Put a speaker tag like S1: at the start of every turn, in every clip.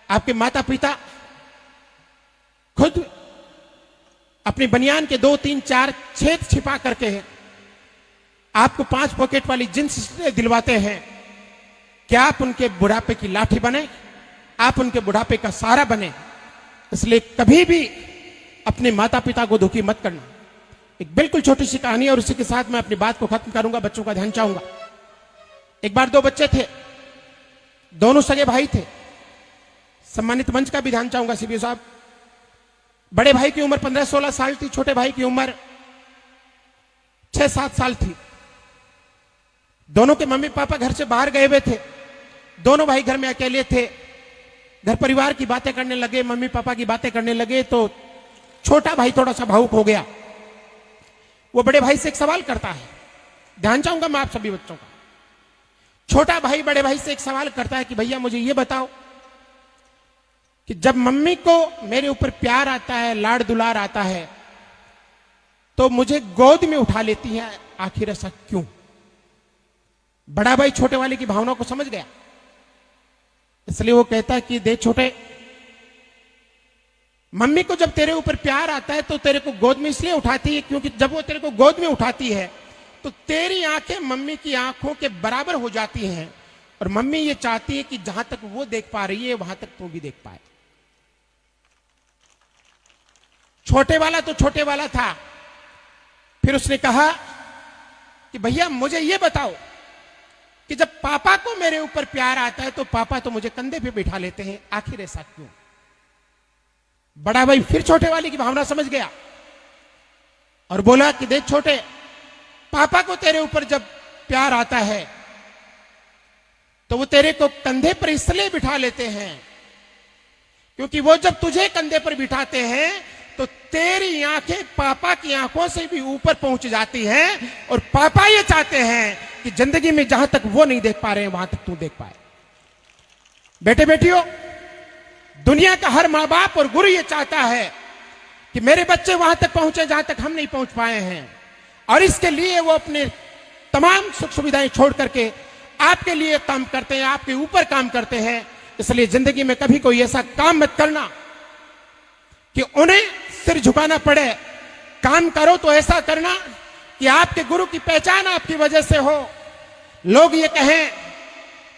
S1: आपके माता पिता खुद अपनी बनियान के 2, 3, 4 छेद छिपा करके आपको 5 पॉकेट वाली जींस दिलवाते हैं। क्या आप उनके बुढ़ापे की लाठी बने? आप उनके बुढ़ापे का सहारा बने। इसलिए कभी भी अपने माता पिता को दुखी मत करना। एक बिल्कुल छोटी सी कहानी है और उसी के साथ मैं अपनी बात को खत्म करूंगा, बच्चों का ध्यान चाहूंगा। एक बार 2 बच्चे थे, दोनों सगे भाई थे। सम्मानित मंच का भी ध्यान चाहूंगा सीबीओ साहब। बड़े भाई की उम्र 15-16 साल थी, छोटे भाई की उम्र 6-7 साल थी। दोनों के मम्मी पापा घर से बाहर गए हुए थे। दोनों भाई घर में अकेले थे। घर परिवार की बातें करने लगे, मम्मी पापा की बातें करने लगे तो छोटा भाई थोड़ा सा भावुक हो गया। वो बड़े भाई से एक सवाल करता है, ध्यान चाहूंगा मैं आप सभी बच्चों का। छोटा भाई बड़े भाई से एक सवाल करता है कि भैया मुझे ये बताओ कि जब मम्मी को मेरे ऊपर प्यार आता है, लाड़ दुलार आता है, तो मुझे गोद में उठा लेती है, आखिर ऐसा क्यों? बड़ा भाई छोटे वाले की भावना को समझ गया, इसलिए वो कहता है कि देख छोटे, मम्मी को जब तेरे ऊपर प्यार आता है तो तेरे को गोद में इसलिए उठाती है क्योंकि जब वो तेरे को गोद में उठाती है तो तेरी आंखें मम्मी की आंखों के बराबर हो जाती हैं और मम्मी ये चाहती है कि जहां तक वो देख पा रही है वहां तक तू भी देख पाए। छोटे वाला तो छोटे वाला था। फिर उसने कहा कि भैया मुझे ये बताओ कि जब पापा को मेरे ऊपर प्यार आता है तो पापा तो मुझे कंधे पे बिठा लेते हैं, आखिर ऐसा क्यों? बड़ा भाई फिर छोटे वाले की भावना समझ गया और बोला कि देख छोटे, पापा को तेरे ऊपर जब प्यार आता है तो वो तेरे को कंधे पर इसलिए बिठा लेते हैं क्योंकि वो जब तुझे कंधे पर बिठाते हैं तो तेरी आंखें पापा की आंखों से भी ऊपर पहुंच जाती हैं और पापा ये चाहते हैं कि जिंदगी में जहां तक वो नहीं देख पा रहे हैं वहां तक तू देख पाए। बेटे बेटियों, दुनिया का हर मां बाप और गुरु ये चाहता है कि मेरे बच्चे वहां तक पहुंचे जहां तक हम नहीं पहुंच पाए हैं और इसके लिए वो अपने तमाम सुख सुविधाएं छोड़ करके आपके लिए काम करते हैं, आपके ऊपर काम करते हैं। इसलिए जिंदगी में कभी कोई ऐसा काम मत करना कि उन्हें सिर झुकाना पड़े। काम करो तो ऐसा करना कि आपके गुरु की पहचान आपकी वजह से हो। लोग ये कहें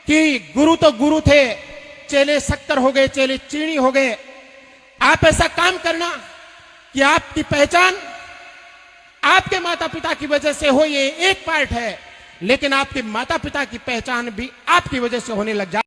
S1: कि गुरु तो गुरु थे, चेले शक्कर हो गए, चेले चीनी हो गए। आप ऐसा काम करना कि आपकी पहचान आपके माता पिता की वजह से हो, ये एक पार्ट है, लेकिन आपके माता पिता की पहचान भी आपकी वजह से होने लग जाए।